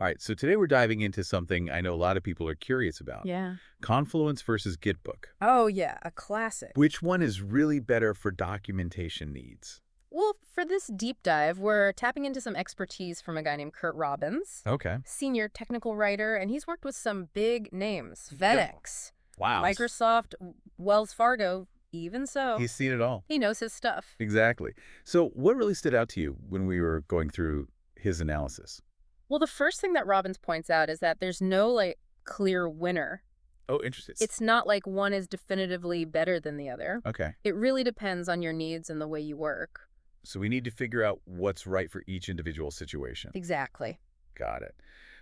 All right, so today we're diving into something I know a lot of people are curious about. Yeah. Confluence versus GitBook. Oh, yeah, a classic. Which one is really better for documentation needs? Well, for this deep dive, we're tapping into some expertise from a guy named Curt Robbins, Okay. senior technical writer, and he's worked with some big names. Yep. FedEx, Wow. Microsoft, Wells Fargo, even so. He's seen it all. He knows his stuff. Exactly. So what really stood out to you when we were going through his analysis? Well, the first thing that Robbins points out is that there's no, clear winner. Oh, interesting. It's not like one is definitively better than the other. Okay. It really depends on your needs and the way you work. So we need to figure out what's right for each individual situation. Exactly. Got it.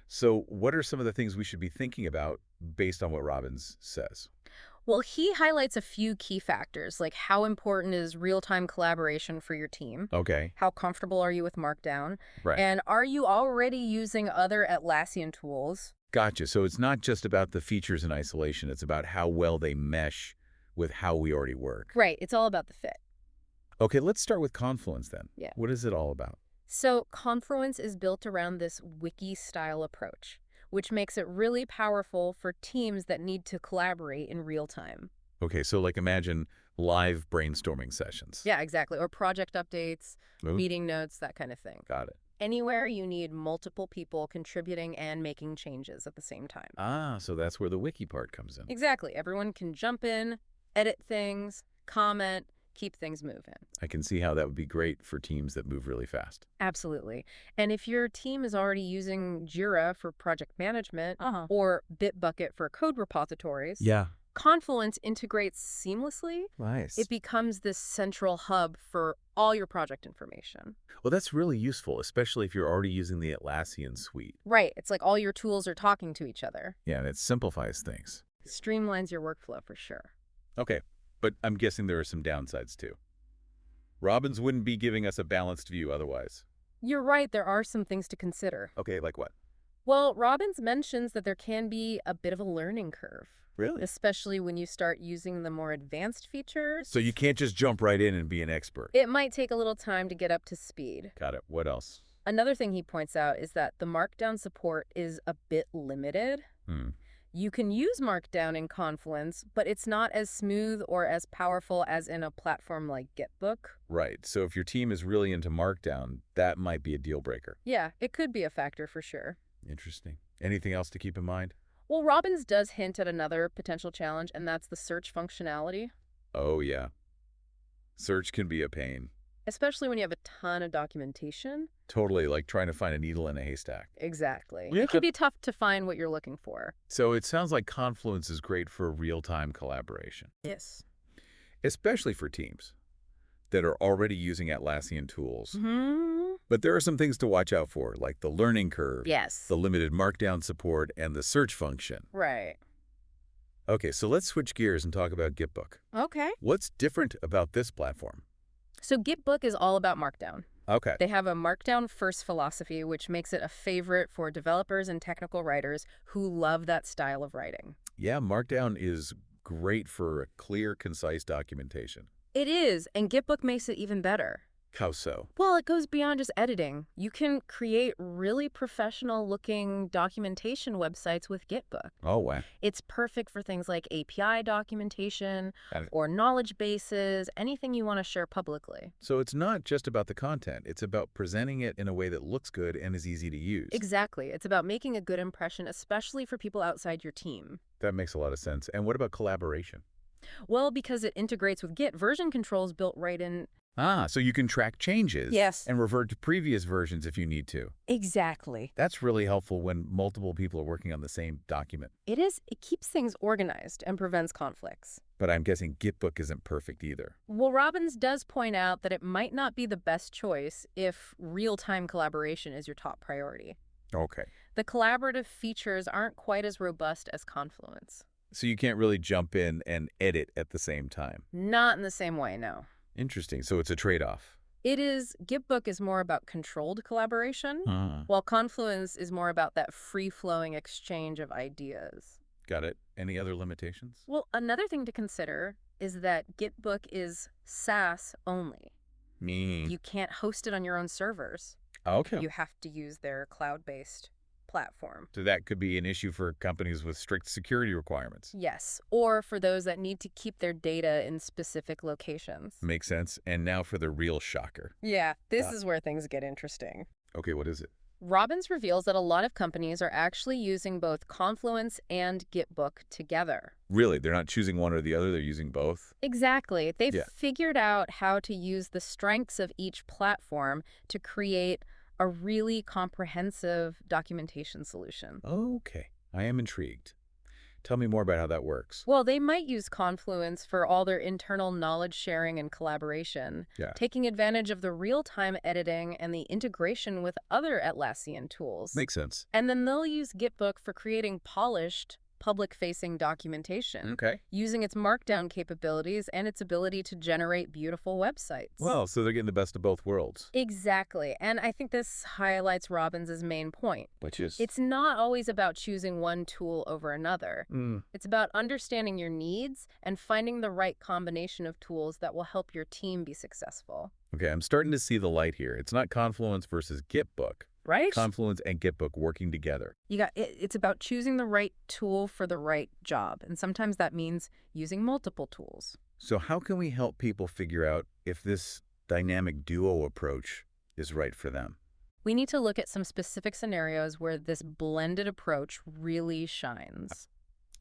So what are some of the things we should be thinking about based on what Robbins says? Well, he highlights a few key factors, like how important is real-time collaboration for your team? Okay. How comfortable are you with Markdown? Right. And are you already using other Atlassian tools? Gotcha. So it's not just about the features in isolation. It's about how well they mesh with how we already work. Right, it's all about the fit. Okay, let's start with Confluence then. Yeah. What is it all about? So Confluence is built around this wiki-style approach, which makes it really powerful for teams that need to collaborate in real time. Okay, so like imagine live brainstorming sessions. Yeah, exactly. Or project updates, Ooh, meeting notes, that kind of thing. got it. Anywhere you need multiple people contributing and making changes at the same time. Ah, so that's where the wiki part comes in. Exactly. Everyone can jump in, edit things, comment, keep things moving. I can see how that would be great for teams that move really fast. Absolutely. And if your team is already using Jira for project management or Bitbucket for code repositories, Yeah. Confluence integrates seamlessly. Nice. It becomes this central hub for all your project information. Well, that's really useful, especially if you're already using the Atlassian suite. Right. It's like all your tools are talking to each other. Yeah, and it simplifies things. Streamlines your workflow for sure. Okay, but I'm guessing there are some downsides too. Robbins wouldn't be giving us a balanced view otherwise. You're right, there are some things to consider. Okay, like what? Well, Robbins mentions that there can be a bit of a learning curve, Really? especially when you start using the more advanced features. So you can't just jump right in and be an expert. It might take a little time to get up to speed. Got it. What else? Another thing he points out is that the Markdown support is a bit limited. Hmm. You can use Markdown in Confluence, but it's not as smooth or as powerful as in a platform like GitBook. Right. So if your team is really into Markdown, that might be a deal breaker. Yeah, it could be a factor for sure. Interesting. Anything else to keep in mind? Well, Robbins does hint at another potential challenge, and that's the search functionality, Oh, yeah. Search can be a pain. especially when you have a ton of documentation. Totally like trying to find a needle in a haystack. Exactly. Yeah. It can be tough to find what you're looking for. So it sounds like Confluence is great for real-time collaboration, Yes. especially for teams that are already using Atlassian tools. Hmm. But there are some things to watch out for, like the learning curve, Yes. the limited Markdown support, and the search function. Right. Okay, so let's switch gears and talk about GitBook. Okay. What's different about this platform? So GitBook is all about Markdown. Okay. They have a Markdown-first philosophy, which makes it a favorite for developers and technical writers who love that style of writing. Yeah, Markdown is great for a clear, concise documentation. It is, and GitBook makes it even better. How so? Well, it goes beyond just editing. You can create really professional-looking documentation websites with GitBook. Oh, wow. It's perfect for things like API documentation Got it. or knowledge bases, anything you want to share publicly. So it's not just about the content. It's about presenting it in a way that looks good and is easy to use. Exactly. It's about making a good impression, especially for people outside your team. That makes a lot of sense. And what about collaboration? Well, because it integrates with Git, version control is built right in. Ah, so you can track changes. Yes. And revert to previous versions if you need to. Exactly. That's really helpful when multiple people are working on the same document. It is. It keeps things organized and prevents conflicts. But I'm guessing GitBook isn't perfect either. Well, Robbins does point out that it might not be the best choice if real-time collaboration is your top priority. Okay. The collaborative features aren't quite as robust as Confluence. So you can't really jump in and edit at the same time. Not in the same way, no. Interesting. So it's a trade-off. It is. GitBook is more about controlled collaboration, while Confluence is more about that free-flowing exchange of ideas. Got it. Any other limitations? Well, another thing to consider is that GitBook is SaaS only. Me. You can't host it on your own servers. Okay. You have to use their cloud-based platform. So that could be an issue for companies with strict security requirements. Yes, or for those that need to keep their data in specific locations. Makes sense. And now for the real shocker. Yeah, this Uh, is where things get interesting. Okay, what is it? Robbins reveals that a lot of companies are actually using both Confluence and GitBook together. Really? They're not choosing one or the other, they're using both? Exactly. They've Yeah. figured out how to use the strengths of each platform to create a really comprehensive documentation solution. Okay. I am intrigued. Tell me more about how that works. Well, they might use Confluence for all their internal knowledge sharing and collaboration, Yeah. taking advantage of the real-time editing and the integration with other Atlassian tools. Makes sense. And then they'll use GitBook for creating polished, public-facing documentation, Okay. using its markdown capabilities and its ability to generate beautiful websites. Well, so they're getting the best of both worlds. Exactly. And I think this highlights Robbins' main point. Which is? It's not always about choosing one tool over another. Mm. It's about understanding your needs and finding the right combination of tools that will help your team be successful. Okay, I'm starting to see the light here. It's not Confluence versus GitBook. Right? Confluence and GitBook working together. It's about choosing the right tool for the right job. And sometimes that means using multiple tools. So how can we help people figure out if this dynamic duo approach is right for them? We need to look at some specific scenarios where this blended approach really shines.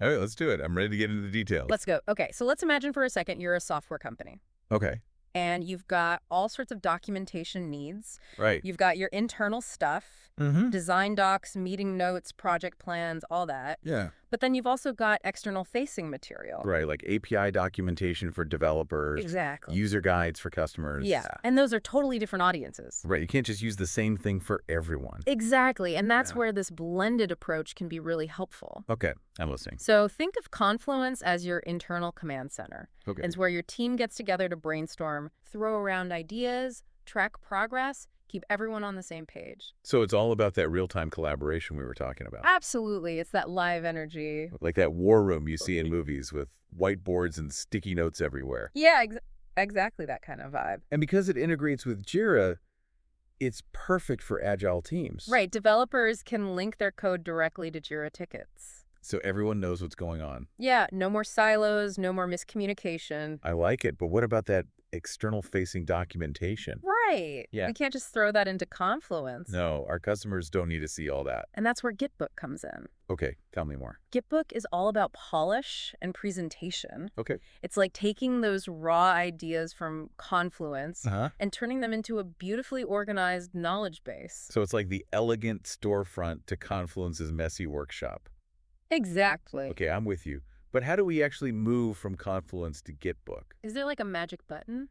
All right, let's do it. I'm ready to get into the details. Let's go. Okay, so let's imagine for a second you're a software company. Okay, And you've got all sorts of documentation needs. right. You've got your internal stuff, Mm-hmm. design docs, meeting notes, project plans, all that. Yeah. But then you've also got external facing material. Right, like API documentation for developers, Exactly. user guides for customers. Yeah. And those are totally different audiences. Right, you can't just use the same thing for everyone. Exactly. And that's Yeah. where this blended approach can be really helpful. Okay, I'm listening. So think of Confluence as your internal command center. Okay. It's where your team gets together to brainstorm, throw around ideas, track progress, keep everyone on the same page. So it's all about that real-time collaboration we were talking about. Absolutely. It's that live energy. Like that war room you see in movies with whiteboards and sticky notes everywhere. Yeah, exactly that kind of vibe. And because it integrates with Jira, it's perfect for agile teams. Right. Developers can link their code directly to Jira tickets. So everyone knows what's going on. Yeah, no more silos, no more miscommunication. I like it, but what about that external-facing documentation? Right. Yeah. We can't just throw that into Confluence. No, our customers don't need to see all that. And that's where GitBook comes in. Okay, tell me more. GitBook is all about polish and presentation. Okay. It's like taking those raw ideas from Confluence Uh-huh. and turning them into a beautifully organized knowledge base. So it's like the elegant storefront to Confluence's messy workshop. Exactly. Okay, I'm with you. But how do we actually move from Confluence to GitBook? Is there like a magic button?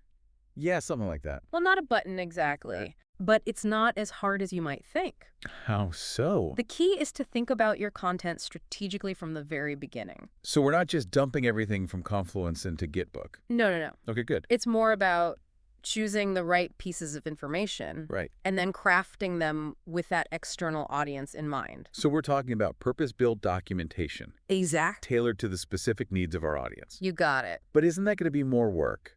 Yeah, something like that. Well, not a button exactly, but it's not as hard as you might think. How so? The key is to think about your content strategically from the very beginning. So we're not just dumping everything from Confluence into GitBook. No. Okay, good. It's more about choosing the right pieces of information Right. and then crafting them with that external audience in mind. So we're talking about purpose-built documentation, Exact. tailored to the specific needs of our audience. You got it. But isn't that going to be more work?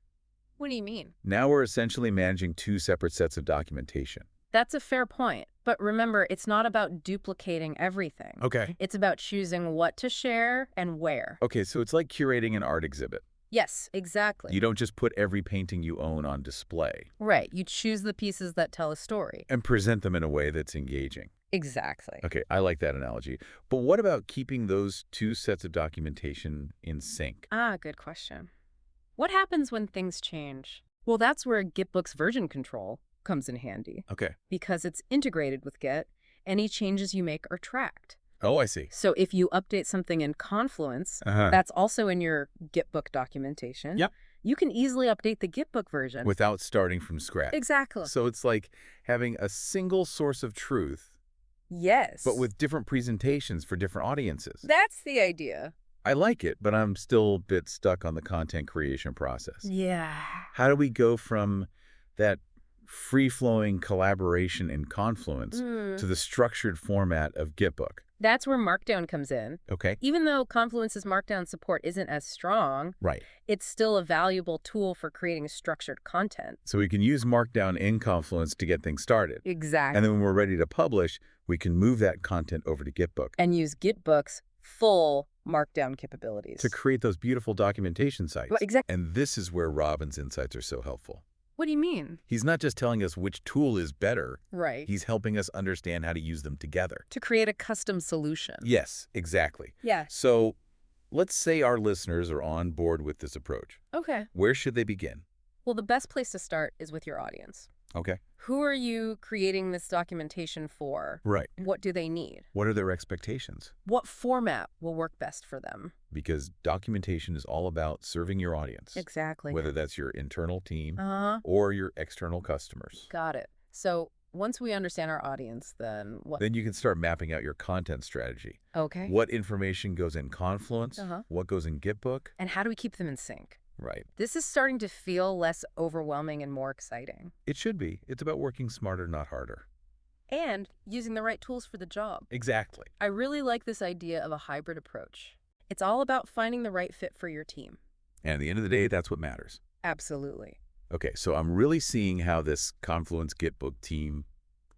What do you mean? Now we're essentially managing two separate sets of documentation. That's a fair point. But remember, it's not about duplicating everything. Okay. It's about choosing what to share and where. Okay, so it's like curating an art exhibit. Yes, exactly. You don't just put every painting you own on display Right. You choose the pieces that tell a story. and present them in a way that's engaging. Exactly. Okay, I like that analogy. But what about keeping those two sets of documentation in sync? Ah, good question. What happens when things change? Well, that's where GitBook's version control comes in handy. Okay. Because it's integrated with Git, any changes you make are tracked. Oh, I see. So if you update something in Confluence, Uh-huh. that's also in your GitBook documentation. Yep. You can easily update the GitBook version. Without starting from scratch. Exactly. So it's like having a single source of truth, Yes. but with different presentations for different audiences. That's the idea. I like it, but I'm still a bit stuck on the content creation process. Yeah. How do we go from that free-flowing collaboration in Confluence to the structured format of GitBook. That's where Markdown comes in. Okay. Even though Confluence's Markdown support isn't as strong, Right. it's still a valuable tool for creating structured content. So we can use Markdown in Confluence to get things started. Exactly. And then when we're ready to publish, we can move that content over to GitBook. And use GitBook's full Markdown capabilities. To create those beautiful documentation sites. Well, exactly. And this is where Robbins' insights are so helpful. What do you mean? He's not just telling us which tool is better. Right. He's helping us understand how to use them together. To create a custom solution. Yes, exactly. Yeah. So let's say our listeners are on board with this approach. Okay. Where should they begin? Well, the best place to start is with your audience. Okay. Who are you creating this documentation for? Right. What do they need? What are their expectations? What format will work best for them? Because documentation is all about serving your audience. Exactly. Whether that's your internal team Uh-huh. or your external customers. Got it. So once we understand our audience, then what? Then you can start mapping out your content strategy. Okay. What information goes in Confluence? Uh-huh. What goes in GitBook? And how do we keep them in sync? Right. This is starting to feel less overwhelming and more exciting. It should be. It's about working smarter, not harder. And using the right tools for the job. Exactly. I really like this idea of a hybrid approach. It's all about finding the right fit for your team. And at the end of the day, that's what matters. Absolutely. Okay, so I'm really seeing how this Confluence GitBook team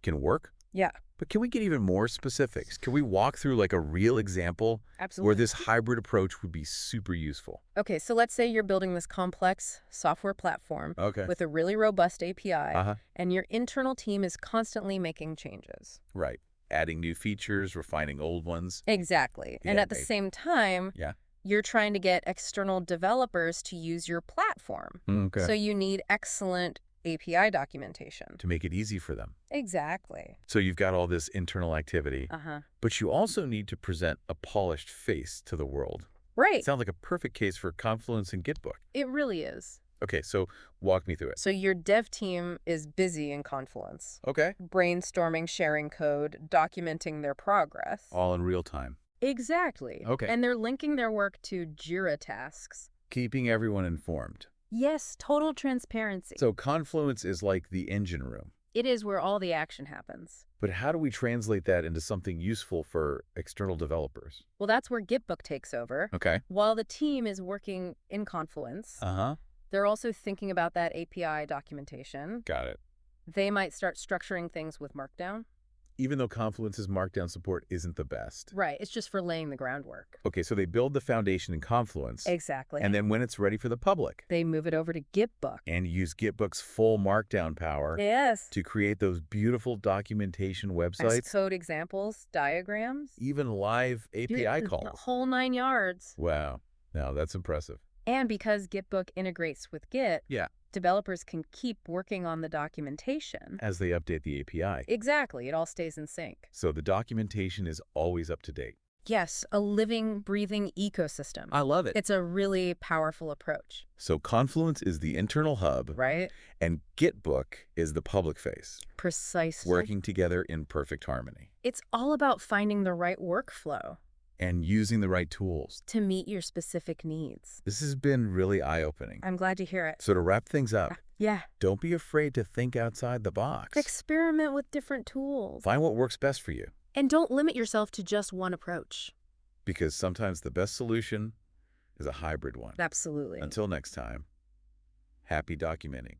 can work. Yeah, But can we get even more specifics? Can we walk through like a real example absolutely. where this hybrid approach would be super useful? Okay, so let's say you're building this complex software platform Okay. with a really robust API, Uh-huh. and your internal team is constantly making changes. Right. Adding new features, refining old ones. Exactly. And Yeah, at the right. same time, Yeah. you're trying to get external developers to use your platform. Okay. So you need excellent API documentation. To make it easy for them. Exactly. So you've got all this internal activity, Uh-huh. but you also need to present a polished face to the world. Right. Sounds like a perfect case for Confluence and GitBook. It really is. Okay, so walk me through it. So your dev team is busy in Confluence, Okay. brainstorming, sharing code, documenting their progress. All in real time. Exactly. Okay. And they're linking their work to Jira tasks. Keeping everyone informed. Yes, total transparency. So Confluence is like the engine room. It is where all the action happens. But how do we translate that into something useful for external developers? Well, that's where GitBook takes over. Okay. While the team is working in Confluence, Uh-huh. they're also thinking about that API documentation. Got it. They might start structuring things with Markdown. Even though Confluence's Markdown support isn't the best. Right, it's just for laying the groundwork. Okay, so they build the foundation in Confluence. Exactly. And then when it's ready for the public, they move it over to GitBook. and use GitBook's full Markdown power Yes. to create those beautiful documentation websites, Code examples, diagrams. even live API The calls. whole 9 yards. Wow. Now that's impressive. And because GitBook integrates with Git, Yeah. developers can keep working on the documentation. As they update the API. Exactly, it all stays in sync. So the documentation is always up to date. Yes, a living, breathing ecosystem. I love it. It's a really powerful approach, So Confluence is the internal hub, right? and GitBook is the public face, Precisely. working together in perfect harmony. It's all about finding the right workflow And using the right tools. to meet your specific needs. This has been really eye-opening. I'm glad to hear it. So to wrap things up, Yeah. don't be afraid to think outside the box. Experiment with different tools. Find what works best for you. And don't limit yourself to just one approach. Because sometimes the best solution is a hybrid one. Absolutely. Until next time, happy documenting.